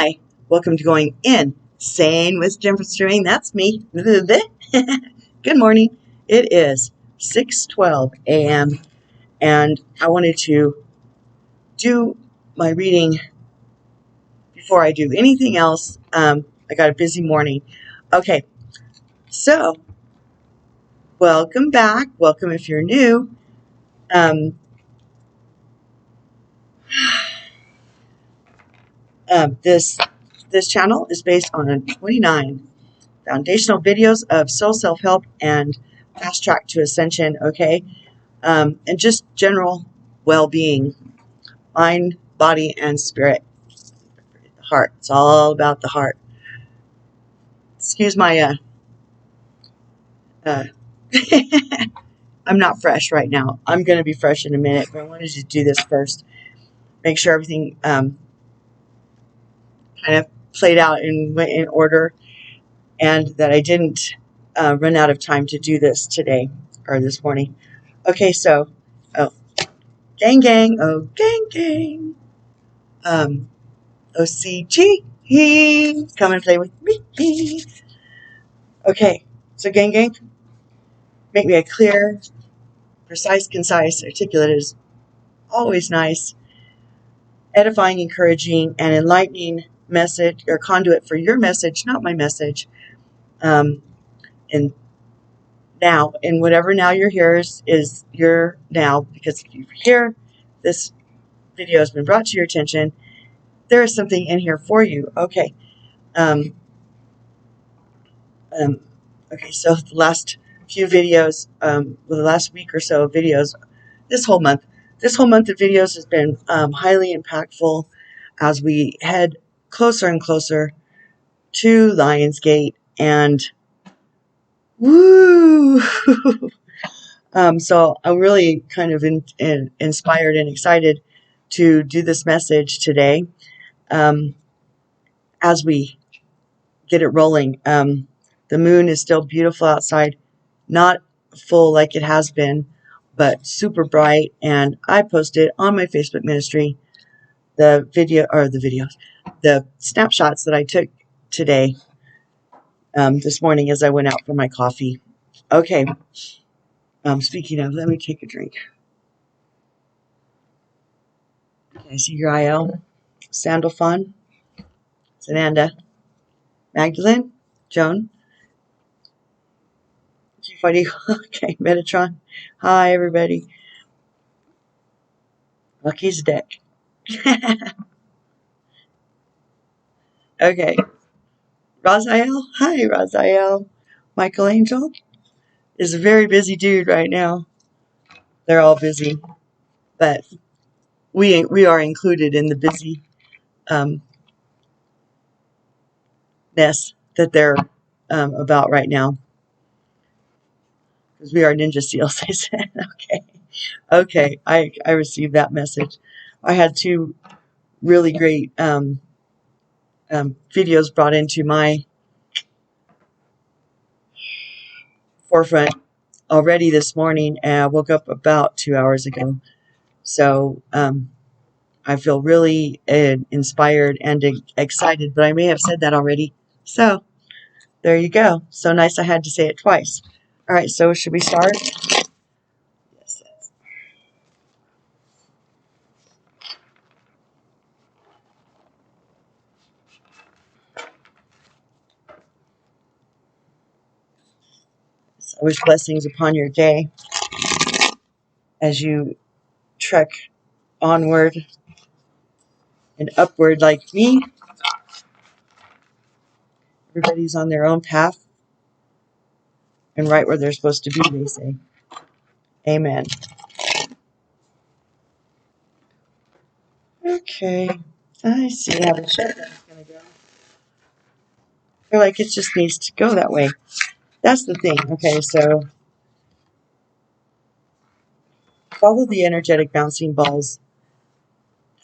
Hi, welcome to Going Insane with Jennifer String. That's me. Good morning. It is 6:12 a.m. and I wanted to do my reading before I do anything else. I got a busy morning. Okay, so welcome back. Welcome if you're new. This channel is based on 29 foundational videos of soul self-help and fast track to ascension, okay? And just general well-being, mind, body, and spirit. The heart. It's all about the heart. Excuse my, I'm not fresh right now. I'm going to be fresh in a minute, but I wanted to do this first. Make sure everything kind of played out and went in order, and that I didn't run out of time to do this today or this morning. Okay, so, gang, oh, gang. OCG, come and play with me. Okay, so gang, make me a clear, precise, concise, articulate is always nice, edifying, encouraging, and enlightening message or conduit for your message, not my message. And now, and whatever now you're here is your now, because if you're here, this video has been brought to your attention. There is something in here for you. Okay. Okay, so the last few videos, the last week or so of videos, this whole month of videos has been highly impactful as we head closer and closer to Lionsgate, and woo! So I'm really kind of inspired and excited to do this message today as we get it rolling. The moon is still beautiful outside, not full like it has been, but super bright. And I posted on my Facebook ministry the snapshots that I took today, this morning as I went out for my coffee. Okay. Speaking of, let me take a drink. Okay, I see your IL. Sandalphon, Sananda, Magdalene, Joan. G40. Okay, Metatron. Hi, everybody. Lucky's deck. Okay. Raziel. Hi, Raziel. Michael Angel is a very busy dude right now. They're all busy, but we are included in the busy ness that they're about right now, because we are ninja seals. They said. Okay. I received that message. I had two really great videos brought into my forefront already this morning, and I woke up about 2 hours ago. So I feel really inspired and excited, but I may have said that already. So there you go. So nice I had to say it twice. All right, so should we start? Yes. I wish blessings upon your day as you trek onward and upward like me. Everybody's on their own path and right where they're supposed to be, they say. Amen. Okay. I see how the shutdown's going to go. I feel like it just needs to go that way. That's the thing. Okay, so follow the energetic bouncing balls.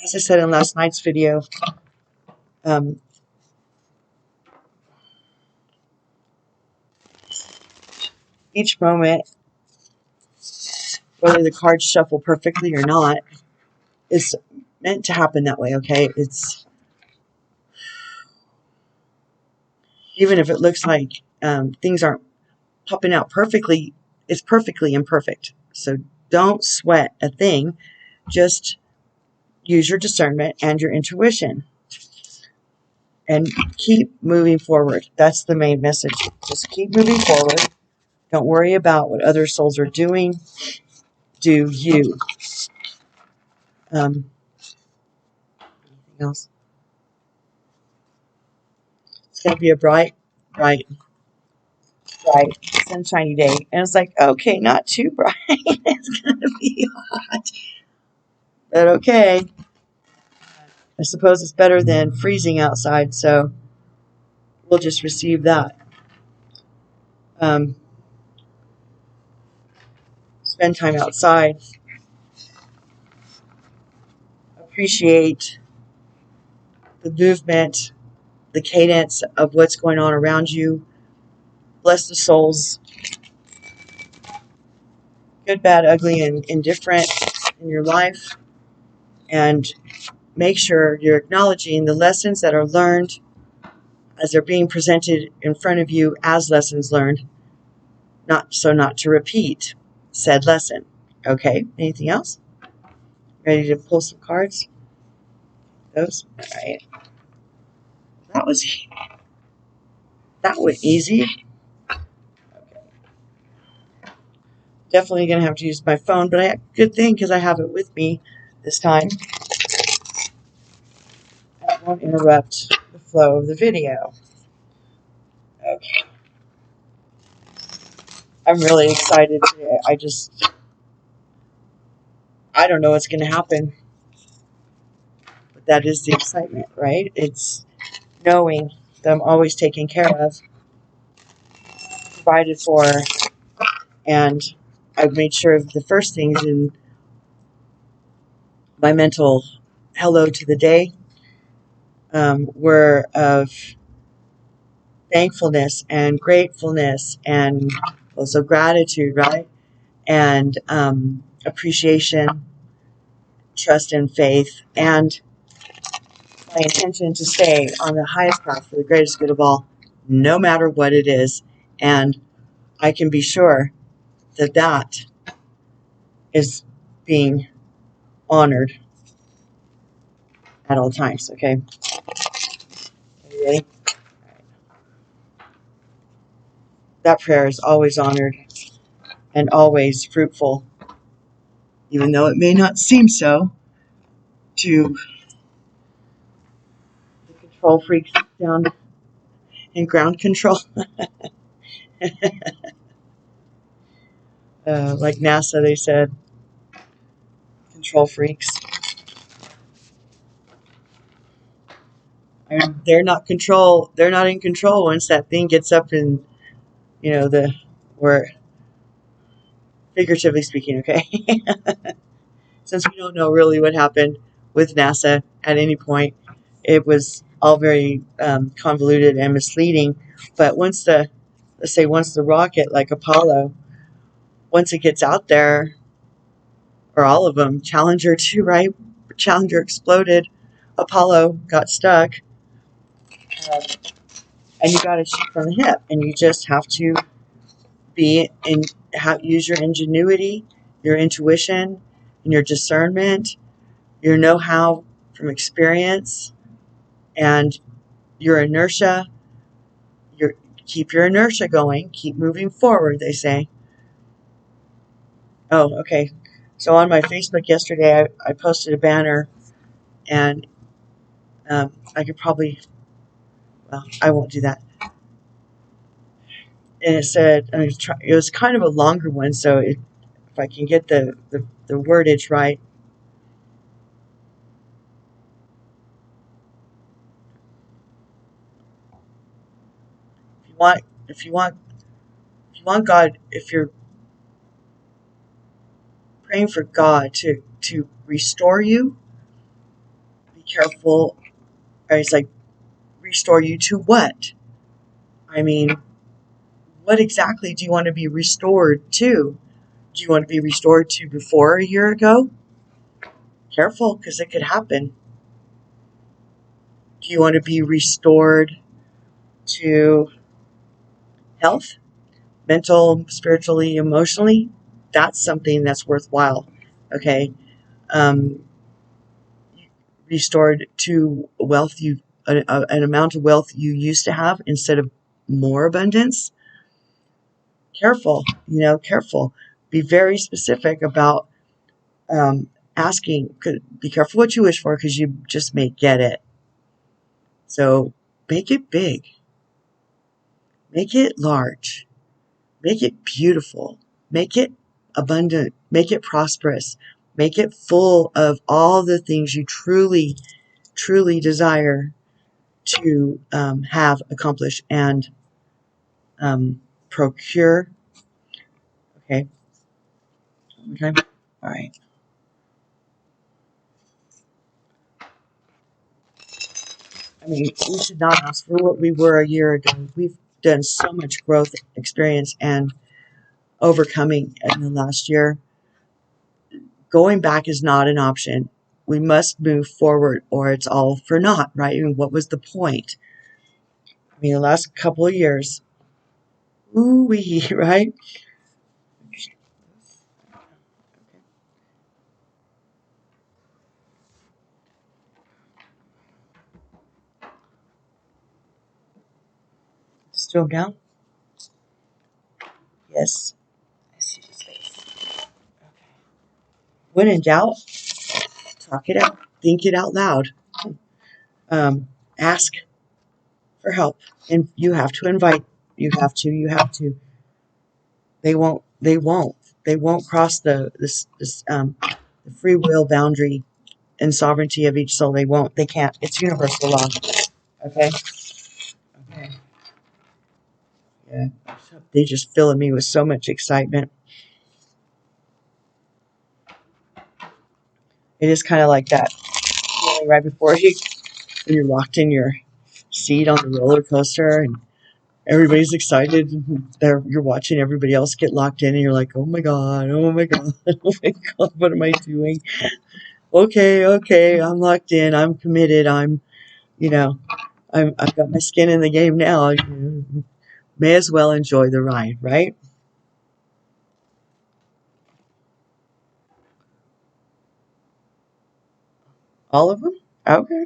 As I said in last night's video, each moment, whether the cards shuffle perfectly or not, is meant to happen that way, okay? It's even if it looks like things aren't popping out perfectly, it's perfectly imperfect. So don't sweat a thing. Just use your discernment and your intuition and keep moving forward. That's the main message. Just keep moving forward. Don't worry about what other souls are doing. Do you. Anything else? It's going to be a bright, sunshiny day. And it's like, okay, not too bright. It's going to be hot. But okay. I suppose it's better than freezing outside, so we'll just receive that. Spend time outside. Appreciate the movement, the cadence of what's going on around you. Bless the souls, good, bad, ugly, and indifferent in your life. And make sure you're acknowledging the lessons that are learned as they're being presented in front of you as lessons learned, not to repeat said lesson. Okay, anything else? Ready to pull some cards? Those? All right. That was easy. Okay. Definitely going to have to use my phone, but good thing because I have it with me this time. I won't interrupt the flow of the video. Okay. I'm really excited today. I don't know what's going to happen. But that is the excitement, right? It's knowing that I'm always taken care of, provided for, and I've made sure the first things in my mental hello to the day were of thankfulness and gratefulness and also gratitude, right? And appreciation, trust and faith, and my intention to stay on the highest path for the greatest good of all, no matter what it is. And I can be sure that that is being honored at all times. Okay? Are you ready? That prayer is always honored and always fruitful, even though it may not seem so to the control freaks down in ground control. Like NASA, they said, control freaks. And they're not in control once that thing gets up in, where, figuratively speaking, okay? Since we don't know really what happened with NASA at any point, it was all very convoluted and misleading. But once the rocket, like Apollo, once it gets out there, or all of them, Challenger too, right? Challenger exploded, Apollo got stuck, and you got to shoot from the hip, and you just have to use your ingenuity, your intuition, and your discernment, your know-how from experience, and your inertia. Keep your inertia going. Keep moving forward, they say. Oh, okay. So on my Facebook yesterday, I posted a banner, and I could probably, well, I won't do that. And it said, it was kind of a longer one, so if I can get the wordage right. If you want God, if you're praying for God to restore you, be careful. Or it's like, restore you to what? I mean, what exactly do you want to be restored to? Do you want to be restored to before a year ago? Careful, because it could happen. Do you want to be restored to health, mental, spiritually, emotionally, that's something that's worthwhile. Okay. Restored to wealth, an amount of wealth you used to have instead of more abundance. Careful, careful. Be very specific about asking. Be careful what you wish for, because you just may get it. So make it big. Make it large. Make it beautiful. Make it abundant. Make it prosperous. Make it full of all the things you truly, truly desire to have, accomplish, and procure. Okay. Okay. All right. I mean, we should not ask for what we were a year ago. We've done so much growth, experience, and overcoming in the last year. Going back is not an option. We must move forward, or it's all for naught, right? I mean, what was the point? I mean, the last couple of years, ooh-wee, right? Still down? Yes. I see his face. Okay. When in doubt, talk it out. Think it out loud. Ask for help. And you have to invite. You have to. They won't cross the free will boundary and sovereignty of each soul. They won't. They can't. It's universal law. Okay? Okay. Yeah. They just filling me with so much excitement. It is kind of like that feeling right before when you're locked in your seat on the roller coaster and everybody's excited. You're watching everybody else get locked in, and you're like, oh my God, oh my God, oh my God, what am I doing? Okay, I'm locked in. I'm committed. I've got my skin in the game now. May as well enjoy the ride, right? All of them? Okay.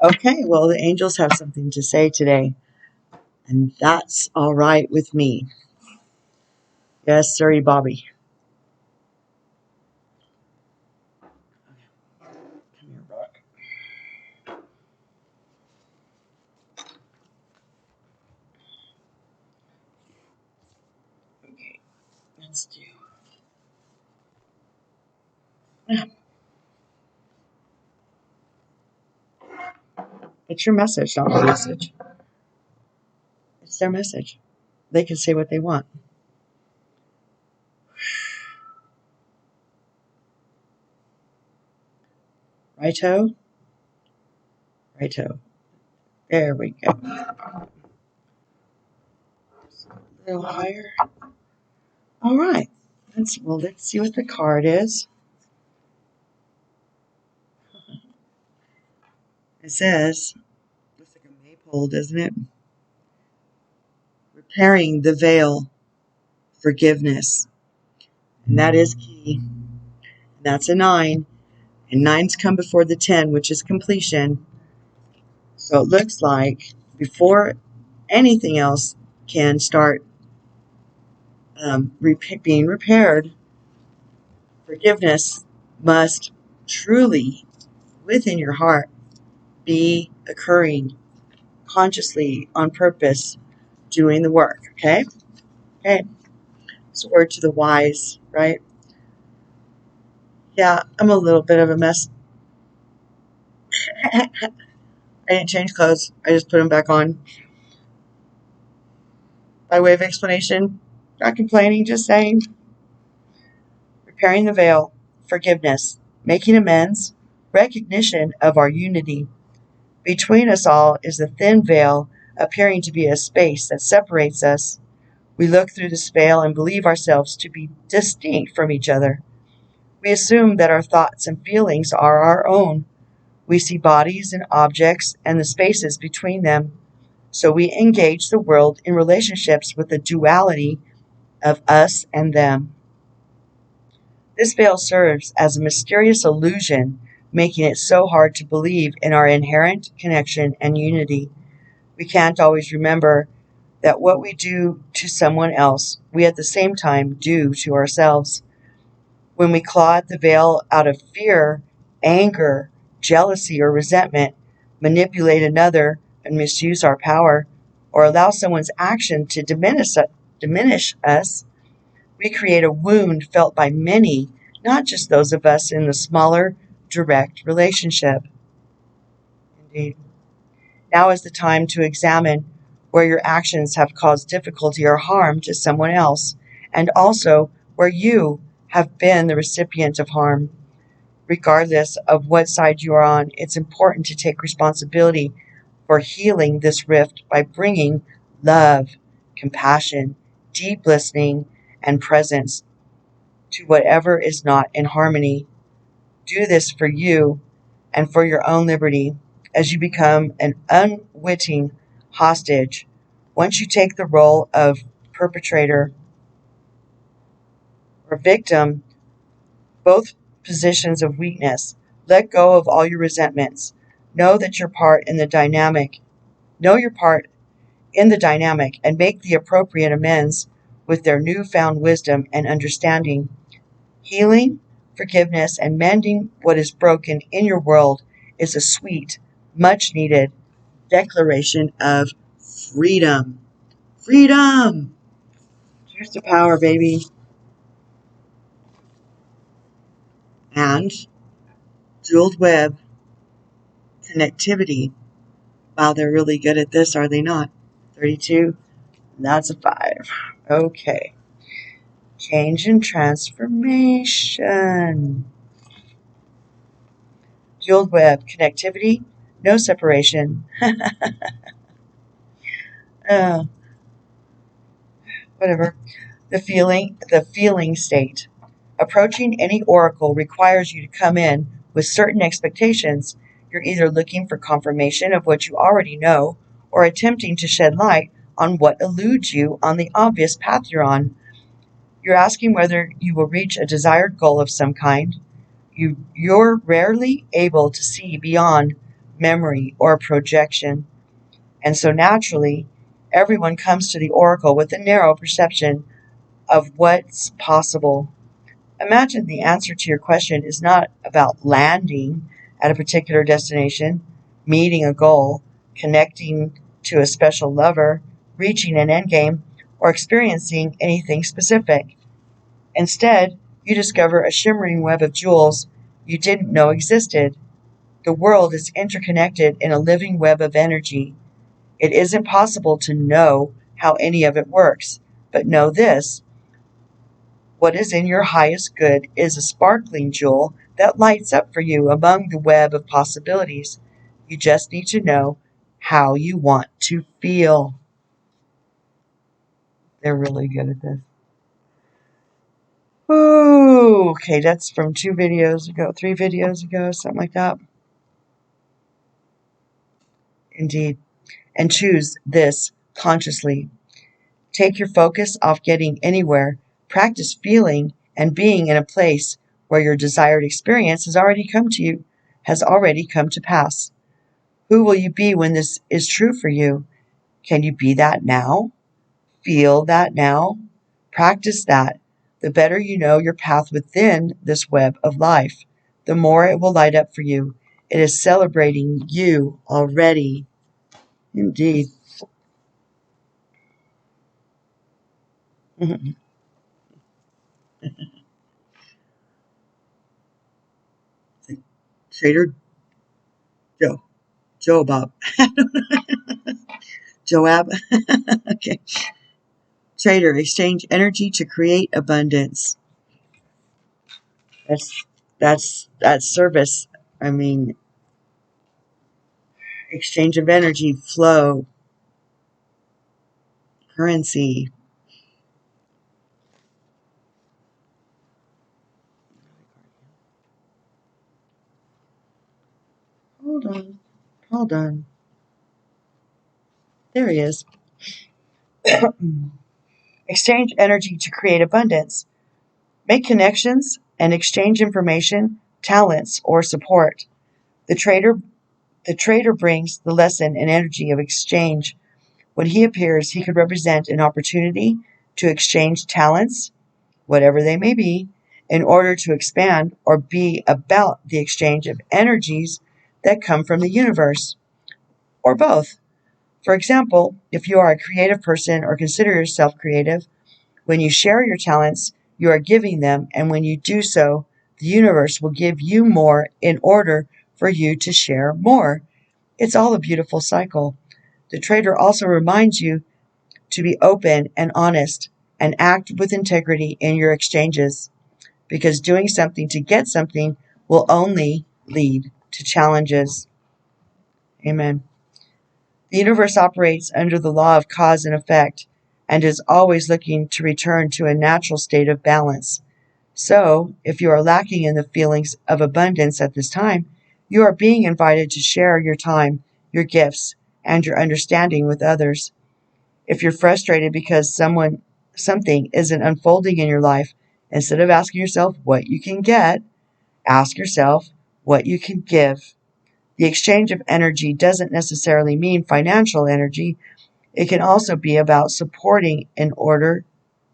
Okay, well, the angels have something to say today, and that's all right with me. Yes, sorry, Bobby. Come here, Rock. Okay, let's do. It's your message, not my message. It's their message. They can say what they want. Righto? Righto. There we go. A little higher. All right. Let's see what the card is. It says, looks like a maypole, doesn't it? Repairing the veil, forgiveness. And that is key. That's a 9. And 9s come before the 10, which is completion. So it looks like before anything else can start being repaired, forgiveness must truly, within your heart, be occurring consciously, on purpose, doing the work. Okay? Okay. It's a word to the wise, right? Yeah, I'm a little bit of a mess. I didn't change clothes. I just put them back on. By way of explanation, not complaining, just saying. Repairing the veil, forgiveness, making amends, recognition of our unity. Between us all is a thin veil, appearing to be a space that separates us. We look through this veil and believe ourselves to be distinct from each other. We assume that our thoughts and feelings are our own. We see bodies and objects and the spaces between them. So we engage the world in relationships with the duality of us and them. This veil serves as a mysterious illusion, making it so hard to believe in our inherent connection and unity. We can't always remember that what we do to someone else, we at the same time do to ourselves. When we claw at the veil out of fear, anger, jealousy, or resentment, manipulate another and misuse our power, or allow someone's action to diminish us, we create a wound felt by many, not just those of us in the smaller, direct relationship. Indeed. Now is the time to examine where your actions have caused difficulty or harm to someone else, and also where you have been the recipient of harm. Regardless of what side you are on, it's important to take responsibility for healing this rift by bringing love, compassion, deep listening, and presence to whatever is not in harmony. Do this for you and for your own liberty as you become an unwitting hostage. Once you take the role of perpetrator or victim, both positions of weakness, let go of all your resentments. Know that your part in the dynamic. Know your part in the dynamic and make the appropriate amends with their newfound wisdom and understanding. Healing, forgiveness, and mending what is broken in your world is a sweet, much needed declaration of freedom. Freedom! Here's the power, baby. And jeweled web connectivity. Wow, they're really good at this, are they not? 32. That's a 5. Okay. Change and transformation. Jeweled web connectivity. No separation. uh, Whatever. The feeling state. Approaching any oracle requires you to come in with certain expectations. You're either looking for confirmation of what you already know or attempting to shed light on what eludes you on the obvious path you're on. You're asking whether you will reach a desired goal of some kind. You're rarely able to see beyond memory or projection. And so naturally, everyone comes to the oracle with a narrow perception of what's possible. Imagine the answer to your question is not about landing at a particular destination, meeting a goal, connecting to a special lover, reaching an endgame, or experiencing anything specific. Instead, you discover a shimmering web of jewels you didn't know existed. The world is interconnected in a living web of energy. It isn't possible to know how any of it works, but know this: what is in your highest good is a sparkling jewel that lights up for you among the web of possibilities. You just need to know how you want to feel. They're really good at this. Ooh, okay, that's from 3 videos ago, something like that. Indeed. And choose this consciously. Take your focus off getting anywhere. Practice feeling and being in a place where your desired experience has already come to pass. Who will you be when this is true for you? Can you be that now? Feel that now? Practice that. The better you know your path within this web of life, the more it will light up for you. It is celebrating you already. Indeed. Trader Joe. Joe Bob. Joab. Okay. Trader, exchange energy to create abundance. That's service. I mean, exchange of energy, flow, currency. Hold on. There he is. Exchange energy to create abundance. Make connections and exchange information, talents, or support. The trader brings the lesson and energy of exchange. When he appears, he could represent an opportunity to exchange talents, whatever they may be, in order to expand or be about the exchange of energies that come from the universe, or both. For example, if you are a creative person or consider yourself creative, when you share your talents, you are giving them, and when you do so, the universe will give you more in order for you to share more. It's all a beautiful cycle. The trader also reminds you to be open and honest and act with integrity in your exchanges, because doing something to get something will only lead to challenges. Amen. The universe operates under the law of cause and effect and is always looking to return to a natural state of balance. So, if you are lacking in the feelings of abundance at this time, you are being invited to share your time, your gifts, and your understanding with others. If you're frustrated because something isn't unfolding in your life, instead of asking yourself what you can get, ask yourself what you can give. The exchange of energy doesn't necessarily mean financial energy. It can also be about supporting in order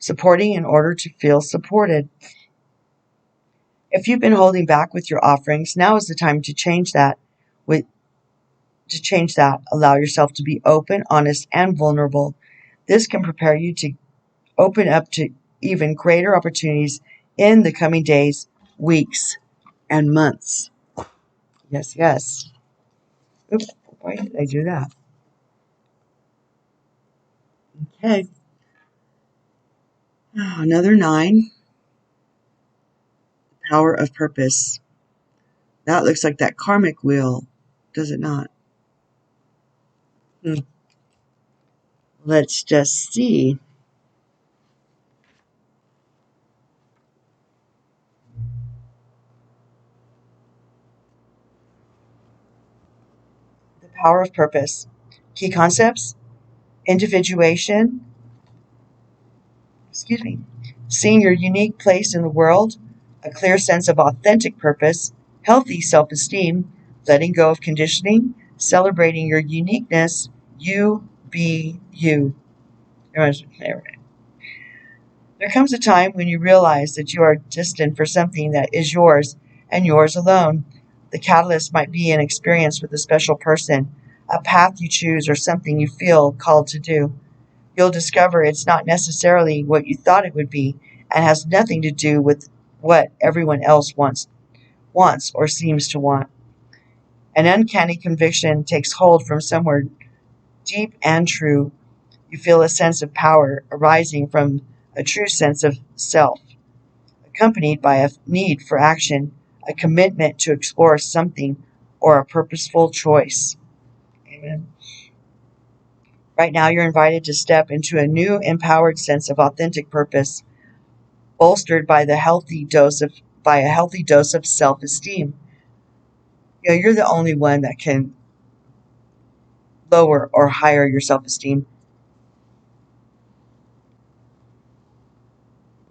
to feel supported. If you've been holding back with your offerings, now is the time to change that. Allow yourself to be open, honest, and vulnerable. This can prepare you to open up to even greater opportunities in the coming days, weeks, and months. Yes, yes. Oops, why did I do that? Okay. Another 9. Power of purpose. That looks like that karmic wheel, does it not? Let's just see. The power of purpose. Key concepts: individuation, seeing your unique place in the world, a clear sense of authentic purpose, healthy self-esteem, letting go of conditioning, celebrating your uniqueness, you be you. There comes a time when you realize that you are destined for something that is yours and yours alone. The catalyst might be an experience with a special person, a path you choose, or something you feel called to do. You'll discover it's not necessarily what you thought it would be and has nothing to do with what everyone else wants or seems to want. An uncanny conviction takes hold from somewhere deep and true. You feel a sense of power arising from a true sense of self, accompanied by a need for action, a commitment to explore something, or a purposeful choice. Amen. Right now, you're invited to step into a new, empowered sense of authentic purpose, bolstered by a healthy dose of self-esteem. You're the only one that can lower or higher your self-esteem.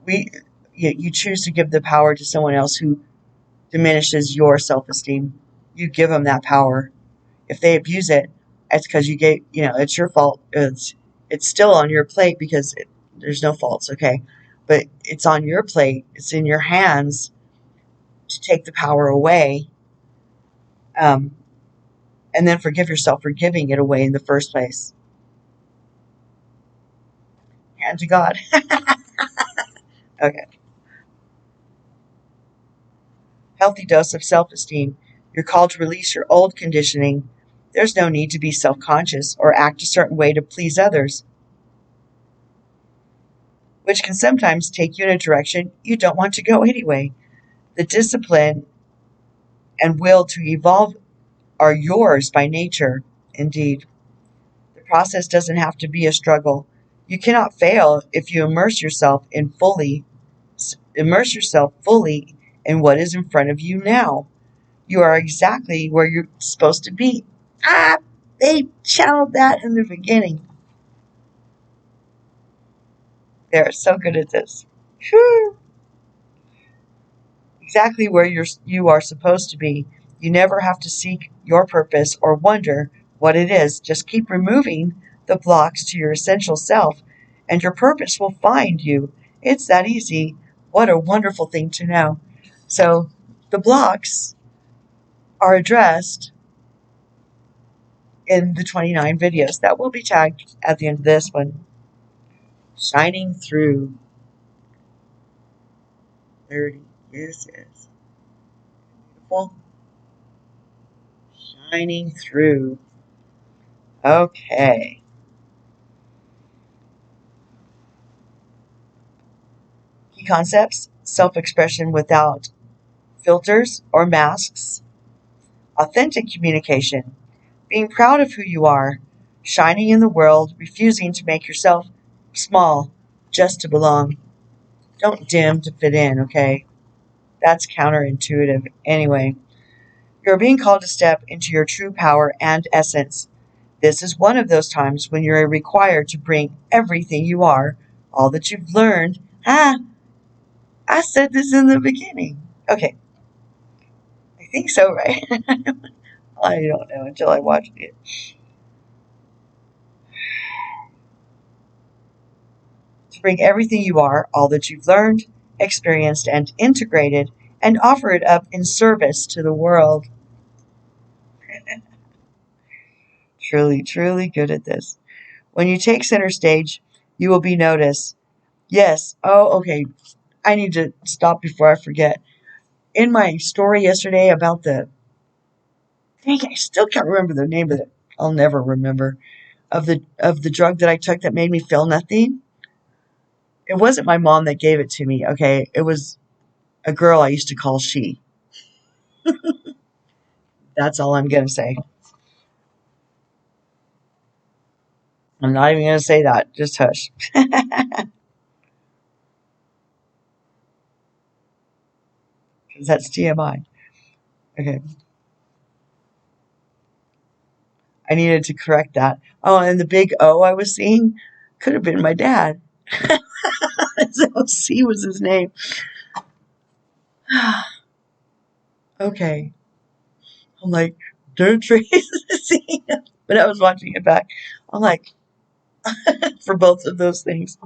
You choose to give the power to someone else who diminishes your self-esteem. You give them that power. If they abuse it, it's because it's your fault. It's still on your plate because there's no faults, okay? But it's on your plate. It's in your hands to take the power away, and then forgive yourself for giving it away in the first place. Hand to God. Okay. Healthy dose of self-esteem. You're called to release your old conditioning. There's no need to be self-conscious or act a certain way to please others, which can sometimes take you in a direction you don't want to go anyway. The discipline and will to evolve are yours by nature, indeed. The process doesn't have to be a struggle. You cannot fail if you immerse yourself fully in what is in front of you now. You are exactly where you're supposed to be. They channeled that in the beginning. They're so good at this. Whew. Exactly where you are supposed to be. You never have to seek your purpose or wonder what it is. Just keep removing the blocks to your essential self, and your purpose will find you. It's that easy. What a wonderful thing to know. So the blocks are addressed in the 29 videos that will be tagged at the end of this one. Shining through. There it is. Beautiful. Shining through. Okay. Key concepts: self-expression without filters or masks, authentic communication, being proud of who you are, shining in the world, refusing to make yourself small just to belong. Don't dim to fit in, okay? That's counterintuitive. Anyway, you're being called to step into your true power and essence. This is one of those times when you're required to bring everything you are, all that you've learned. I said this in the beginning. Okay, I think so, right? I don't know until I watched it. To bring everything you are, all that you've learned, experienced, and integrated, and offer it up in service to the world. Truly, truly good at this. When you take center stage, you will be noticed. Yes. Oh, okay. I need to stop before I forget. In my story yesterday about dang, I still can't remember the name of it. I'll never remember of the drug that I took that made me feel nothing. It wasn't my mom that gave it to me. Okay, it was a girl I used to call she. That's all I'm gonna say. I'm not even gonna say that. Just hush. Because that's TMI. Okay, I needed to correct that. Oh, and the big O I was seeing could have been my dad. So C was his name. Okay. I'm like, don't trace the scene. But I was watching it back. I'm like, for both of those things.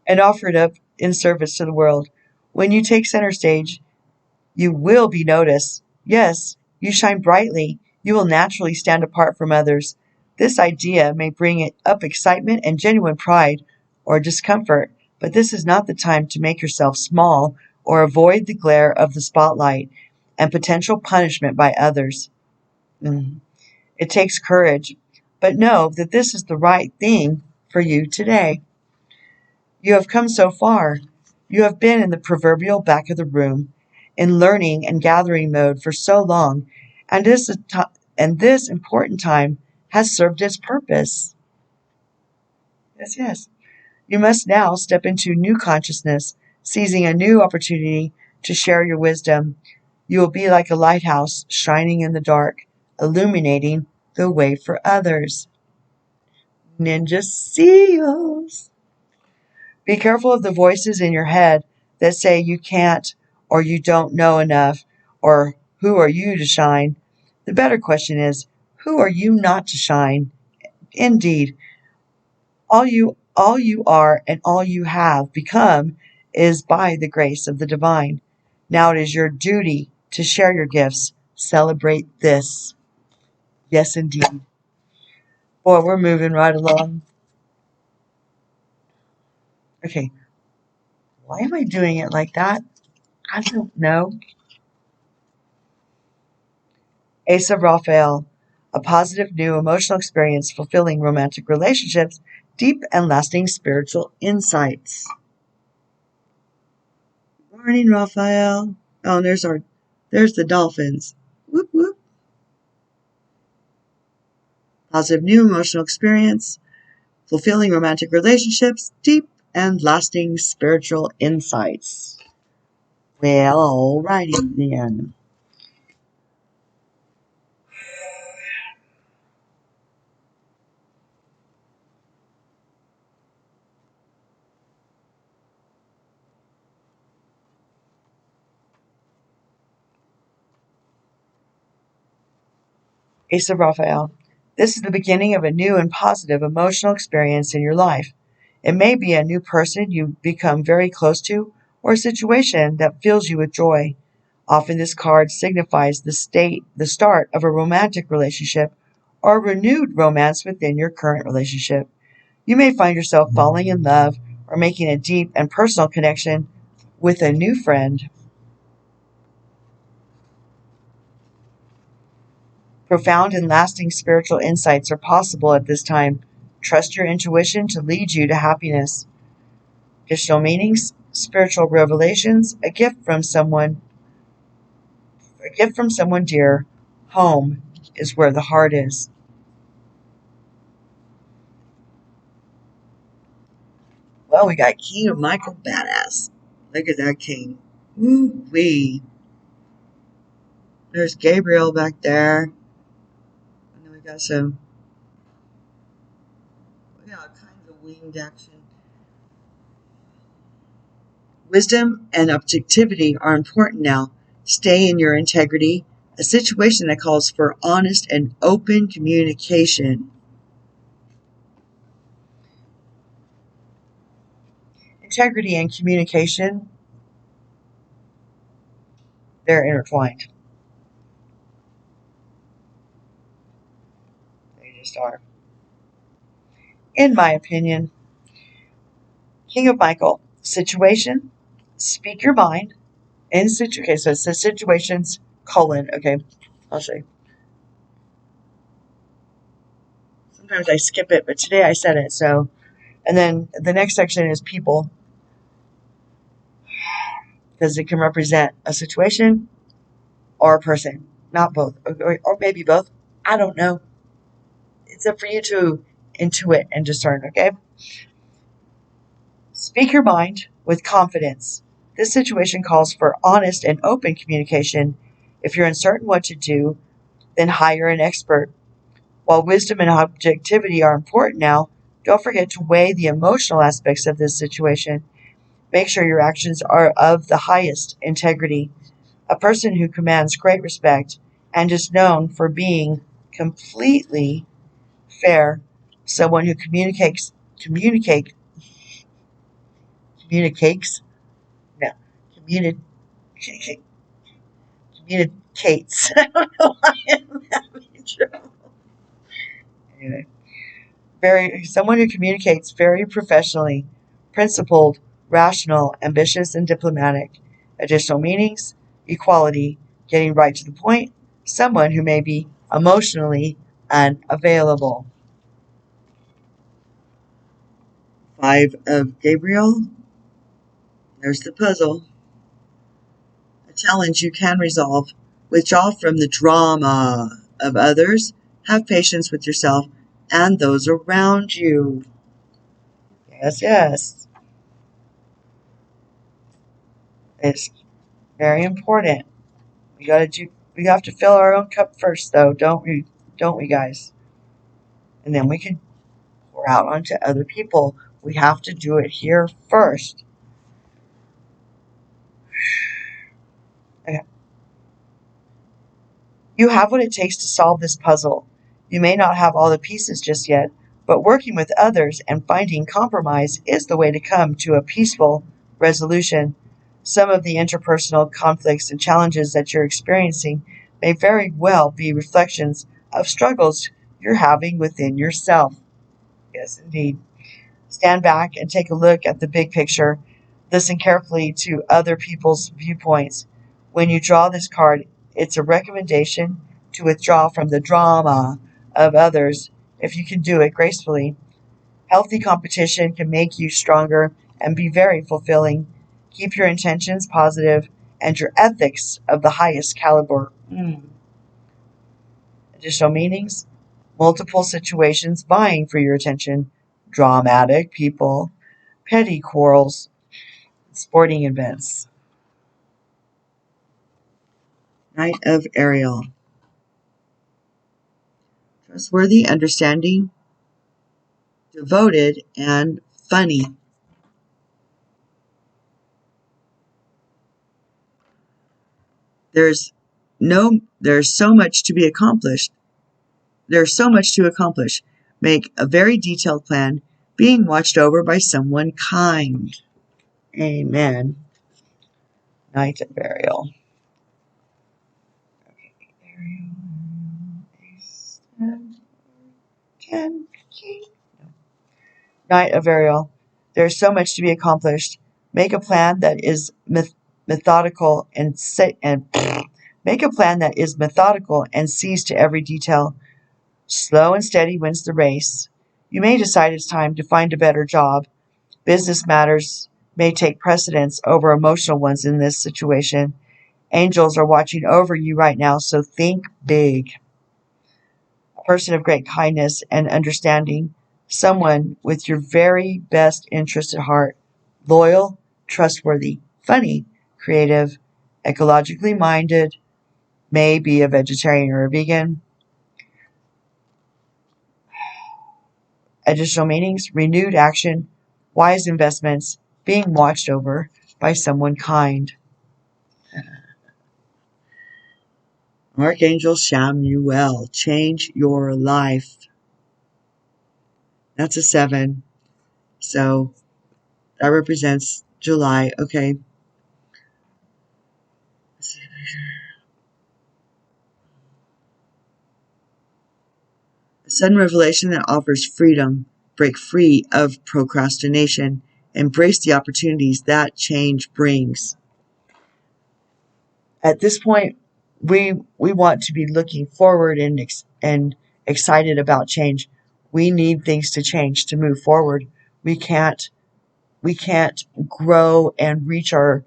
And offer it up in service to the world. When you take center stage, you will be noticed. Yes, you shine brightly. You will naturally stand apart from others. This idea may bring up excitement and genuine pride or discomfort, but this is not the time to make yourself small or avoid the glare of the spotlight and potential punishment by others. It takes courage, but know that this is the right thing for you today. You have come so far. You have been in the proverbial back of the room, in learning and gathering mode for so long, and this important time has served its purpose. Yes, yes. You must now step into new consciousness, seizing a new opportunity to share your wisdom. You will be like a lighthouse shining in the dark, illuminating the way for others. Ninja seals. Be careful of the voices in your head that say you can't or you don't know enough or who are you to shine. The better question is, who are you not to shine? Indeed, all you are and all you have become is by the grace of the divine. Now it is your duty to share your gifts. Celebrate this. Yes, indeed. Boy, we're moving right along. Okay, why am I doing it like that? I don't know. Ace of Raphael, a positive new emotional experience, fulfilling romantic relationships, deep and lasting spiritual insights. Morning, Raphael. Oh, and there's the dolphins. Whoop, whoop. Positive new emotional experience, fulfilling romantic relationships, deep and lasting spiritual insights. Well, alrighty then. Ace of Raphael. This is the beginning of a new and positive emotional experience in your life. It may be a new person you become very close to, or a situation that fills you with joy. Often this card signifies the start of a romantic relationship, or a renewed romance within your current relationship. You may find yourself falling in love or making a deep and personal connection with a new friend. Profound and lasting spiritual insights are possible at this time. Trust your intuition to lead you to happiness. Additional meanings, spiritual revelations, a gift from someone dear. Home is where the heart is. Well, we got King of Michael Badass. Look at that king. Woo-wee. There's Gabriel back there. And then we got all kinds of winged action. Wisdom and objectivity are important now. Stay in your integrity. A situation that calls for honest and open communication. Integrity and communication, they're intertwined. They just are. In my opinion, King of Michael, situation, speak your mind. Okay, so it says situations, colon, okay, I'll show you. Sometimes I skip it, but today I said it, so. And then the next section is people, because it can represent a situation or a person, not both, or maybe both. I don't know. It's up for you to intuit and discern, okay? Speak your mind with confidence. This situation calls for honest and open communication. If you're uncertain what to do, then hire an expert. While wisdom and objectivity are important now, don't forget to weigh the emotional aspects of this situation. Make sure your actions are of the highest integrity. A person who commands great respect and is known for being completely fair, someone who communicates, no, communi- communicates. I don't know why I'm having trouble. Anyway, someone who communicates very professionally, principled, rational, ambitious, and diplomatic. Additional meanings, equality, getting right to the point, someone who may be emotionally unavailable. Five of Gabriel. There's the puzzle. A challenge you can resolve. Withdraw from the drama of others. Have patience with yourself and those around you. Yes, yes. It's very important. We have to fill our own cup first though, don't we? Don't we, guys? And then we can pour out onto other people. We have to do it here first. Okay. You have what it takes to solve this puzzle. You may not have all the pieces just yet, but working with others and finding compromise is the way to come to a peaceful resolution. Some of the interpersonal conflicts and challenges that you're experiencing may very well be reflections of struggles you're having within yourself. Yes, indeed. Stand back and take a look at the big picture. Listen carefully to other people's viewpoints. When you draw this card, it's a recommendation to withdraw from the drama of others if you can do it gracefully. Healthy competition can make you stronger and be very fulfilling. Keep your intentions positive and your ethics of the highest caliber. Additional meanings, multiple situations vying for your attention, dramatic people, petty quarrels, sporting events. Knight of Ariel. Trustworthy, understanding, devoted, and funny. There's so much to be accomplished. There's so much to accomplish. Make a very detailed plan, being watched over by someone kind. Amen. Knight of Ariel. Okay, Ariel. Knight of Ariel. There's so much to be accomplished. Make a plan that is methodical and make a plan that is methodical and sees to every detail. Slow and steady wins the race. You may decide it's time to find a better job. Business matters may take precedence over emotional ones in this situation. Angels are watching over you right now, so think big. A person of great kindness and understanding, someone with your very best interest at heart, loyal, trustworthy, funny, creative, ecologically minded, may be a vegetarian or a vegan. Additional meanings: renewed action, wise investments, being watched over by someone kind. Archangel Samuel, change your life. That's a 7. So that represents July. Okay. A sudden revelation that offers freedom. Break free of procrastination. Embrace the opportunities that change brings. At this point, we want to be looking forward and excited about change. We need things to change to move forward. We can't grow and reach our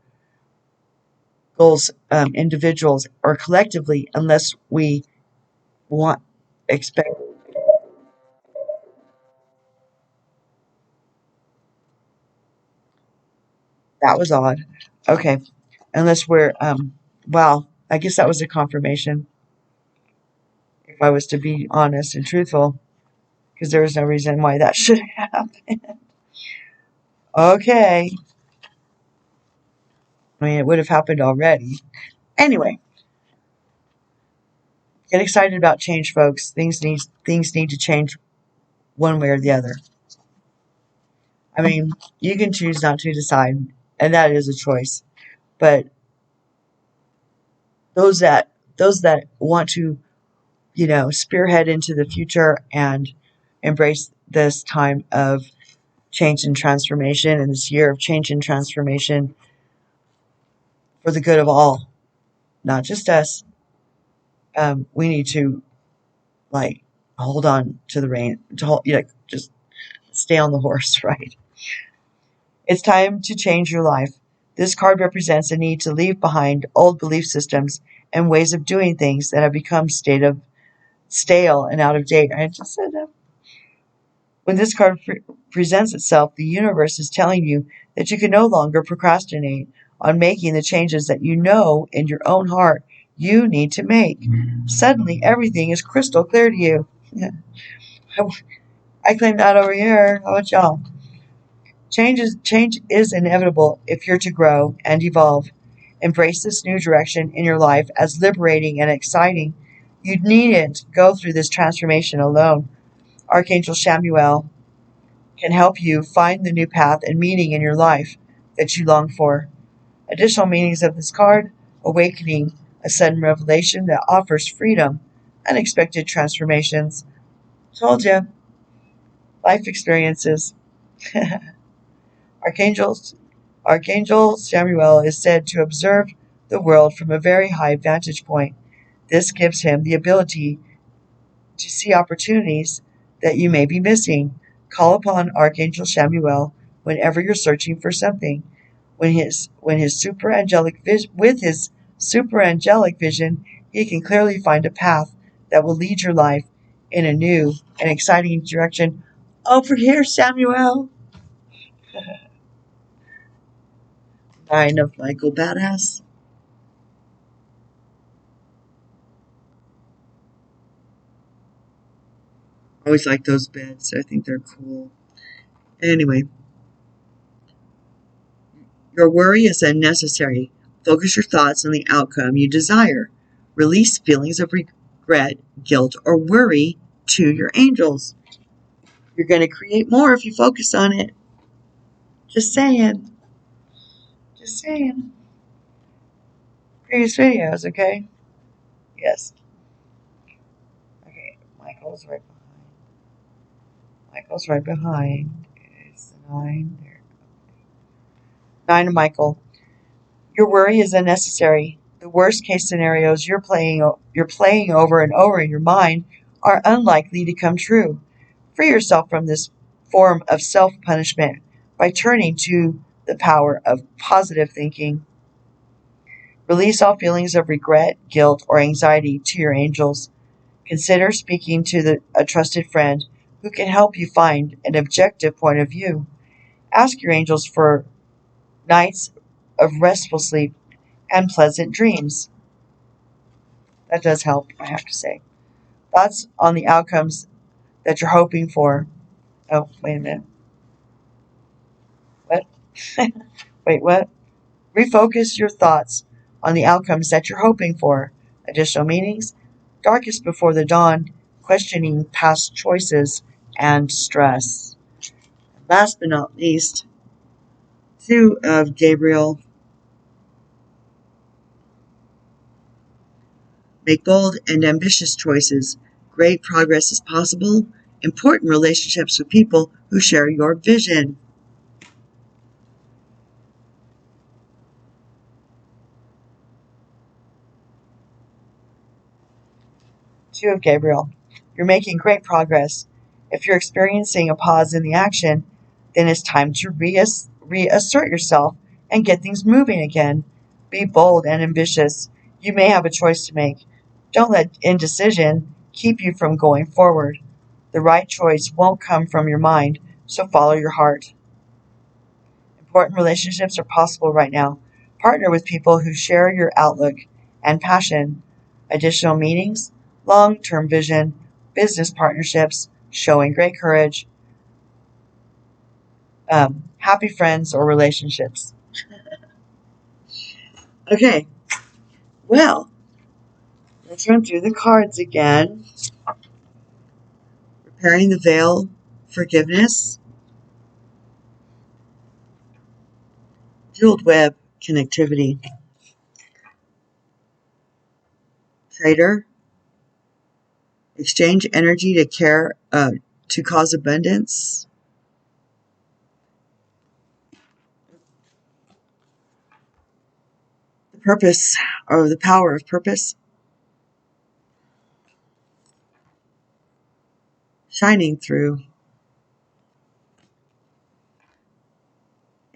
goals, individuals or collectively, unless we expect. That was odd. Okay, unless we're wow. I guess that was a confirmation. If I was to be honest and truthful, because there was no reason why that should happen. Okay. I mean, it would have happened already. Anyway, get excited about change, folks. Things need to change one way or the other. I mean, you can choose not to decide, and that is a choice. But those that want to, spearhead into the future and embrace this time of change and transformation, and this year of change and transformation for the good of all, not just us. We need to hold on to the rein, to hold, just stay on the horse, right? It's time to change your life. This card represents a need to leave behind old belief systems and ways of doing things that have become stale and out of date. I just said that. When this card presents itself, the universe is telling you that you can no longer procrastinate on making the changes that you know in your own heart you need to make. Suddenly, everything is crystal clear to you. I claim that over here. How about y'all? Change is inevitable if you're to grow and evolve. Embrace this new direction in your life as liberating and exciting. You needn't go through this transformation alone. Archangel Samuel can help you find the new path and meaning in your life that you long for. Additional meanings of this card: awakening, a sudden revelation that offers freedom, unexpected transformations. Told you, life experiences. Archangel Samuel is said to observe the world from a very high vantage point. This gives him the ability to see opportunities that you may be missing. Call upon Archangel Samuel whenever you're searching for something. With his super angelic vision, he can clearly find a path that will lead your life in a new and exciting direction. Over here, Samuel. 9 of Michael Badass. Always like those beds. I think they're cool. Anyway, your worry is unnecessary. Focus your thoughts on the outcome you desire. Release feelings of regret, guilt, or worry to your angels. You're going to create more if you focus on it. Just saying. Just saying. Previous videos, okay? Yes. Okay, Michael's right behind. Michael's right behind. It's the 9 there. 9 of Michael. Your worry is unnecessary. The worst case scenarios you're playing over and over in your mind are unlikely to come true. Free yourself from this form of self-punishment by turning to the power of positive thinking. Release all feelings of regret, guilt, or anxiety to your angels. Consider speaking to a trusted friend who can help you find an objective point of view. Ask your angels for nights of restful sleep and pleasant dreams. That does help, I have to say. Thoughts on the outcomes that you're hoping for. Oh, wait a minute. What? Wait, what? Refocus your thoughts on the outcomes that you're hoping for. Additional meanings. Darkest before the dawn, questioning past choices and stress. Last but not least, 2 of Gabriel. Make bold and ambitious choices. Great progress is possible. Important relationships with people who share your vision. Two of Gabriel. You're making great progress. If you're experiencing a pause in the action, then it's time to reassert yourself and get things moving again. Be bold and ambitious. You may have a choice to make. Don't let indecision keep you from going forward. The right choice won't come from your mind, so follow your heart. Important relationships are possible right now. Partner with people who share your outlook and passion. Additional meetings, long-term vision, business partnerships, showing great courage, happy friends or relationships. Okay, well, let's run through the cards again. Repairing the veil, forgiveness, jeweled web, connectivity, trader, exchange energy to care, to cause abundance, the purpose or the power of purpose, shining through,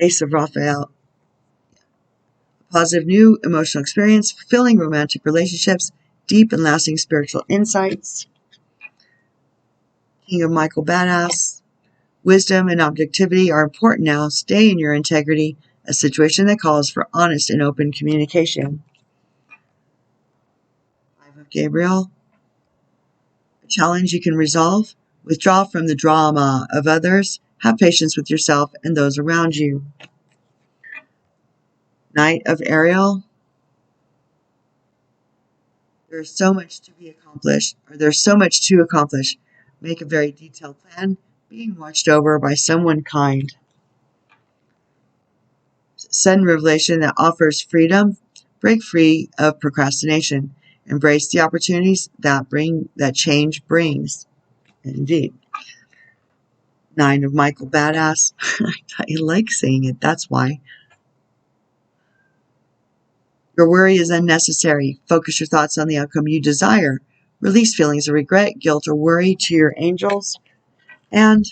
Ace of Raphael, positive new emotional experience, fulfilling romantic relationships, deep and lasting spiritual insights, King of Michael Badass, wisdom and objectivity are important now. Stay in your integrity, a situation that calls for honest and open communication. 5 of Gabriel, a challenge you can resolve. Withdraw from the drama of others. Have patience with yourself and those around you. Knight of Ariel, there's so much to be accomplished, or there's so much to accomplish. Make a very detailed plan, being watched over by someone kind. Sudden revelation that offers freedom. Break free of procrastination. Embrace the opportunities that change brings. Indeed. 9 of Michael Badass. I like saying it, that's why. Your worry is unnecessary. Focus your thoughts on the outcome you desire. Release feelings of regret, guilt, or worry to your angels. And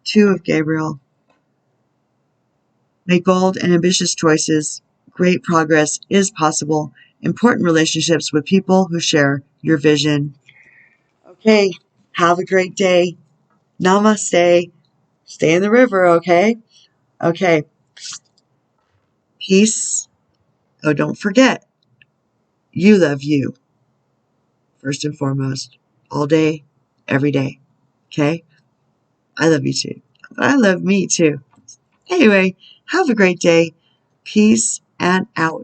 2 of Gabriel. Make bold and ambitious choices. Great progress is possible. Important relationships with people who share your vision. Okay, have a great day. Namaste. Stay in the river, okay? Okay. Peace. Oh, don't forget, you love you. First and foremost. All day, every day. Okay? I love you too. I love me too. Anyway, have a great day. Peace and out.